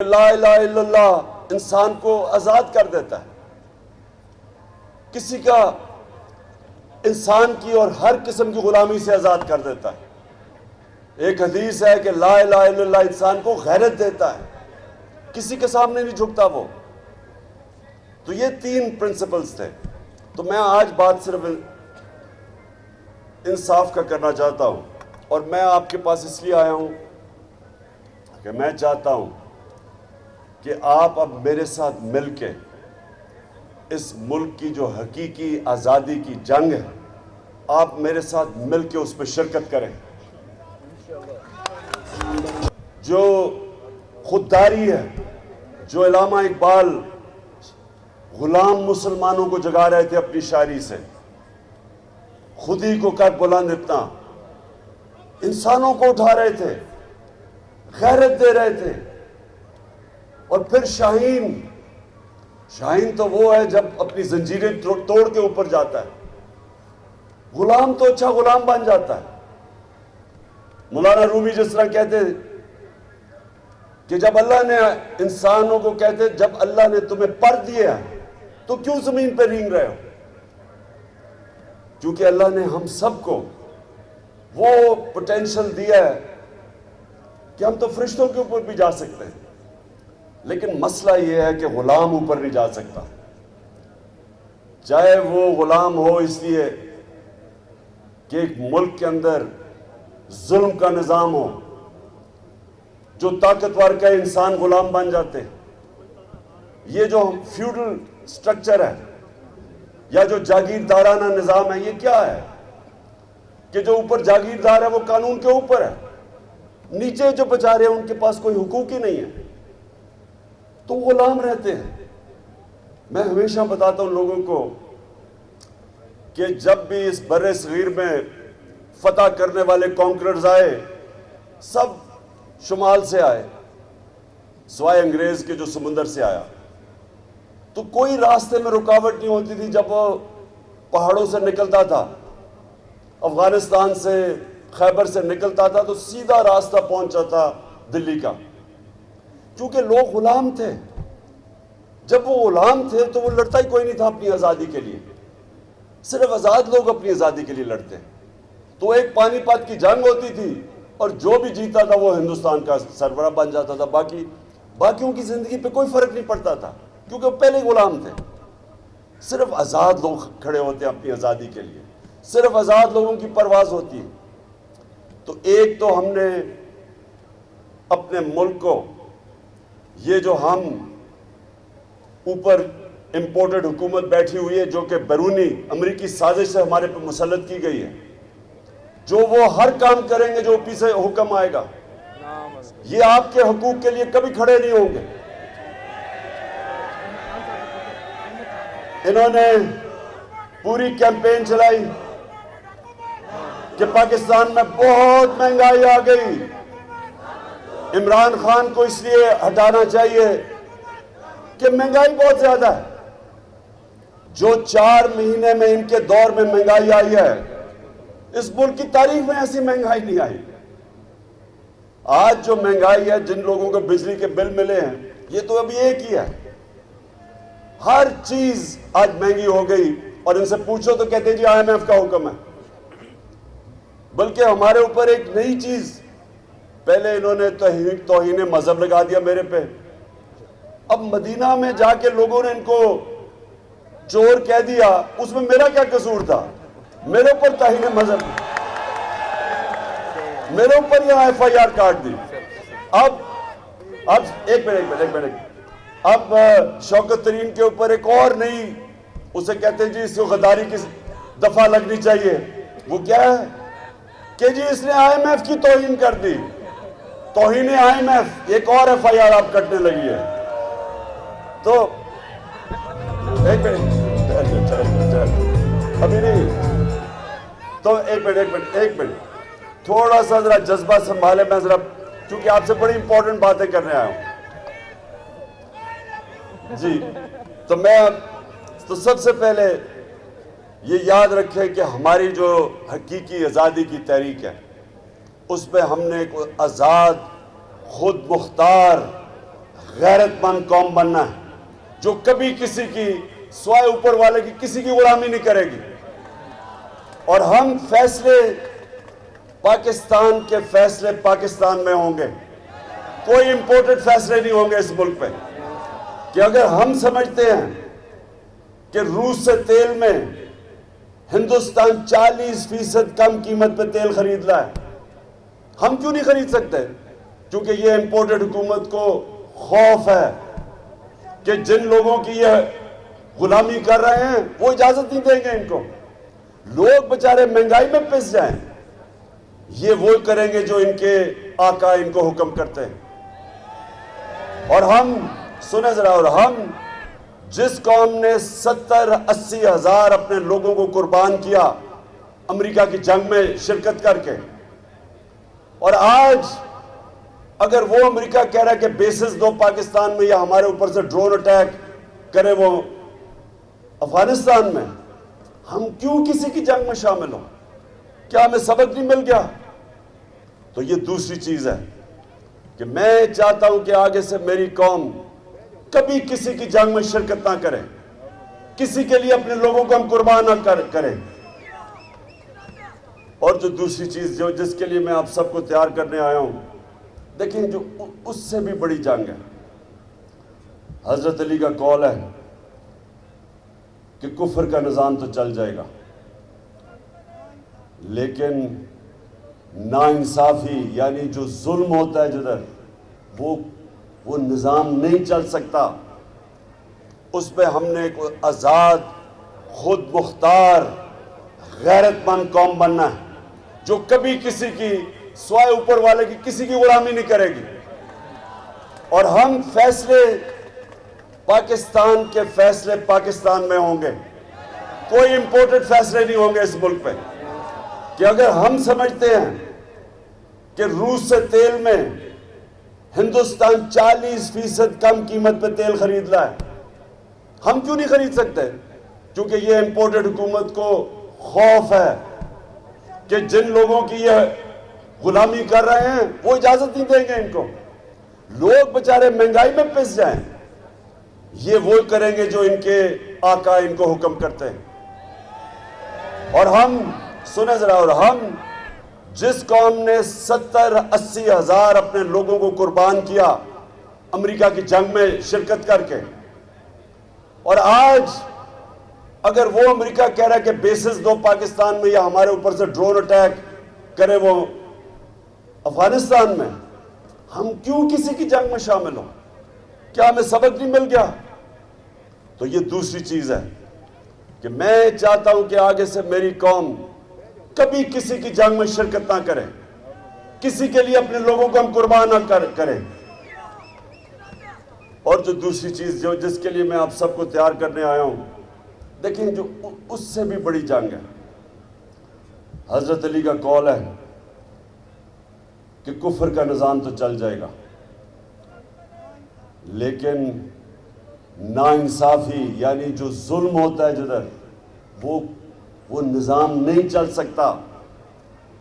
لا الہ الا اللہ انسان کو آزاد کر دیتا ہے، کسی کا انسان کی اور ہر قسم کی غلامی سے آزاد کر دیتا ہے۔ ایک حدیث ہے کہ لا الہ الا اللہ انسان کو غیرت دیتا ہے، کسی کے سامنے نہیں جھکتا وہ۔ تو یہ تین پرنسپلز تھے۔ تو میں آج بات صرف انصاف کا کرنا چاہتا ہوں، اور میں آپ کے پاس اس لیے آیا ہوں کہ میں چاہتا ہوں کہ آپ اب میرے ساتھ مل کے اس ملک کی جو حقیقی آزادی کی جنگ ہے، آپ میرے ساتھ مل کے اس پہ شرکت کریں۔ جو خودداری ہے، جو علامہ اقبال غلام مسلمانوں کو جگا رہے تھے اپنی شاعری سے، خود ہی کو کر بلند اتنا، انسانوں کو اٹھا رہے تھے، غیرت دے رہے تھے۔ اور پھر شاہین تو وہ ہے جب اپنی زنجیریں توڑ کے اوپر جاتا ہے۔ غلام تو اچھا غلام بن جاتا ہے۔ مولانا رومی جس طرح کہتے کہ جب اللہ نے انسانوں کو کہتے جب اللہ نے تمہیں پر دیا تو کیوں زمین پہ رینگ رہے ہو؟ کیونکہ اللہ نے ہم سب کو وہ پوٹینشل دیا ہے کہ ہم تو فرشتوں کے اوپر بھی جا سکتے ہیں، لیکن مسئلہ یہ ہے کہ غلام اوپر نہیں جا سکتا، چاہے وہ غلام ہو اس لیے کہ ایک ملک کے اندر ظلم کا نظام ہو، جو طاقتور کا انسان غلام بن جاتے۔ یہ جو فیوڈل سٹرکچر ہے یا جو جاگیردارانہ نظام ہے، یہ کیا ہے کہ جو اوپر جاگیردار ہے وہ قانون کے اوپر ہے، نیچے جو بیچارے ہیں ان کے پاس کوئی حقوق ہی نہیں ہے، تو غلام رہتے ہیں۔ میں ہمیشہ بتاتا ہوں لوگوں کو کہ جب بھی اس بر صغیر میں فتح کرنے والے کانکررز آئے، سب شمال سے آئے سوائے انگریز کے جو سمندر سے آیا، تو کوئی راستے میں رکاوٹ نہیں ہوتی تھی۔ جب وہ پہاڑوں سے نکلتا تھا، افغانستان سے، خیبر سے نکلتا تھا، تو سیدھا راستہ پہنچا تھا دلی کا، کیونکہ لوگ غلام تھے۔ جب وہ غلام تھے تو وہ لڑتا ہی کوئی نہیں تھا اپنی آزادی کے لیے، صرف آزاد لوگ اپنی آزادی کے لیے لڑتے۔ تو ایک پانی پت کی جنگ ہوتی تھی اور جو بھی جیتا تھا وہ ہندوستان کا سربراہ بن جاتا تھا، باقیوں کی زندگی پہ کوئی فرق نہیں پڑتا تھا، کیونکہ وہ پہلے ہی غلام تھے۔ صرف آزاد لوگ کھڑے ہوتے ہیں اپنی آزادی کے لیے، صرف آزاد لوگوں کی پرواز ہوتی ہے۔ تو ایک تو ہم نے اپنے ملک کو، یہ جو ہم اوپر امپورٹڈ حکومت بیٹھی ہوئی ہے جو کہ بیرونی امریکی سازش سے ہمارے پہ مسلط کی گئی ہے، جو وہ ہر کام کریں گے جو اوپر سے حکم آئے گا، یہ آپ کے حقوق کے لیے کبھی کھڑے نہیں ہوں گے۔ انہوں نے پوری کیمپین چلائی کہ پاکستان میں بہت مہنگائی آ گئی، عمران خان کو اس لیے ہٹانا چاہیے کہ مہنگائی بہت زیادہ ہے۔ جو 4 مہینے میں ان کے دور میں مہنگائی آئی ہے، اس ملک کی تاریخ میں ایسی مہنگائی نہیں آئی۔ آج جو مہنگائی ہے، جن لوگوں کو بجلی کے بل ملے ہیں، یہ تو ابھی ایک ہی ہے۔ ہر چیز آج مہنگی ہو گئی، اور ان سے پوچھو تو کہتے ہیں جی IMF کا حکم ہے۔ بلکہ ہمارے اوپر ایک نئی چیز، پہلے انہوں نے توہین مذہب لگا دیا میرے پہ، اب مدینہ میں جا کے لوگوں نے ان کو چور کہہ دیا، اس میں میرا کیا قصور تھا؟ میرے اوپر توہین مذہب، میرے اوپر یہاں FIR کاٹ دی۔ اب ایک منٹ اب شوکت ترین کے اوپر ایک اور نئی، اسے کہتے ہیں جی اس کو غداری کی دفعہ لگنی چاہیے۔ وہ کیا ہے کہ جی اس نے IMF کی توہین کر دی، توہین IMF، ایک اور FIR آپ کٹنے لگی ہے۔ تو ایک منٹ ابھی نہیں، تو ایک منٹ تھوڑا سا ذرا جذبہ سنبھالے، میں ذرا کیونکہ آپ سے بڑی امپورٹنٹ باتیں کرنے آیا ہوں جی۔ تو سب سے پہلے یہ یاد رکھیں کہ ہماری جو حقیقی آزادی کی تحریک ہے، اس پہ ہم نے ایک آزاد، خود مختار، غیرت مند قوم بننا ہے جو کبھی کسی کی سوائے اوپر والے کی کسی کی غلامی نہیں کرے گی. اور ہم فیصلے پاکستان کے فیصلے پاکستان میں ہوں گے. کوئی امپورٹڈ فیصلے نہیں ہوں گے اس ملک پہ. کہ اگر ہم سمجھتے ہیں کہ روس سے تیل میں ہندوستان 40% کم قیمت پہ تیل خرید رہا ہے, ہم کیوں نہیں خرید سکتے؟ کیونکہ یہ امپورٹڈ حکومت کو خوف ہے کہ جن لوگوں کی یہ غلامی کر رہے ہیں وہ اجازت نہیں دیں گے ان کو. لوگ بچارے مہنگائی میں پس جائیں, یہ وہ کریں گے جو ان کے آقا ان کو حکم کرتے ہیں. اور ہم سنیں ذرا, اور ہم جس قوم نے 70-80 ہزار اپنے لوگوں کو قربان کیا امریکہ کی جنگ میں شرکت کر کے, اور آج اگر وہ امریکہ کہہ رہا ہے کہ بیسز دو پاکستان میں یا ہمارے اوپر سے ڈرون اٹیک کرے وہ افغانستان میں, ہم کیوں کسی کی جنگ میں شامل ہوں؟ کیا ہمیں سبق نہیں مل گیا؟ تو یہ دوسری چیز ہے کہ میں چاہتا ہوں کہ آگے سے میری قوم کبھی کسی کی جنگ میں شرکت نہ کرے, کسی کے لیے اپنے لوگوں کو ہم قربان نہ کریں. اور جو دوسری چیز جس کے لیے میں آپ سب کو تیار کرنے آیا ہوں, دیکھیں جو اس سے بھی بڑی جنگ ہے. حضرت علی کا قول ہے کہ کفر کا نظام تو چل جائے گا لیکن ناانصافی یعنی جو ظلم ہوتا ہے جدھر وہ نظام نہیں چل سکتا. اس پہ ہم نے ایک آزاد خود مختار غیرت مند قوم بننا ہے جو کبھی کسی کی سوائے اوپر والے کی کسی کی غلامی نہیں کرے گی. اور ہم فیصلے پاکستان کے فیصلے پاکستان میں ہوں گے. کوئی امپورٹڈ فیصلے نہیں ہوں گے اس ملک پہ. کہ اگر ہم سمجھتے ہیں کہ روس سے تیل میں ہندوستان 40% کم قیمت پہ تیل خرید رہا ہے, ہم کیوں نہیں خرید سکتے؟ کیونکہ یہ امپورٹڈ حکومت کو خوف ہے کہ جن لوگوں کی یہ غلامی کر رہے ہیں وہ اجازت نہیں دیں گے ان کو. لوگ بچارے مہنگائی میں پس جائیں, یہ وہ کریں گے جو ان کے آقا ان کو حکم کرتے ہیں. اور ہم سنیں ذرا, اور ہم جس قوم نے 70-80 ہزار اپنے لوگوں کو قربان کیا امریکہ کی جنگ میں شرکت کر کے, اور آج اگر وہ امریکہ کہہ رہا ہے کہ بیسز دو پاکستان میں یا ہمارے اوپر سے ڈرون اٹیک کرے وہ افغانستان میں, ہم کیوں کسی کی جنگ میں شامل ہوں؟ کیا ہمیں سبق نہیں مل گیا؟ تو یہ دوسری چیز ہے کہ میں چاہتا ہوں کہ آگے سے میری قوم کبھی کسی کی جنگ میں شرکت نہ کرے, کسی کے لیے اپنے لوگوں کو ہم قربان نہ کریں. اور جو دوسری چیز جس کے لیے میں آپ سب کو تیار کرنے آیا ہوں, دیکھیں جو اس سے بھی بڑی جنگ ہے. حضرت علی کا قول ہے کہ کفر کا نظام تو چل جائے گا لیکن ناانصافی یعنی جو ظلم ہوتا ہے جدھر وہ نظام نہیں چل سکتا.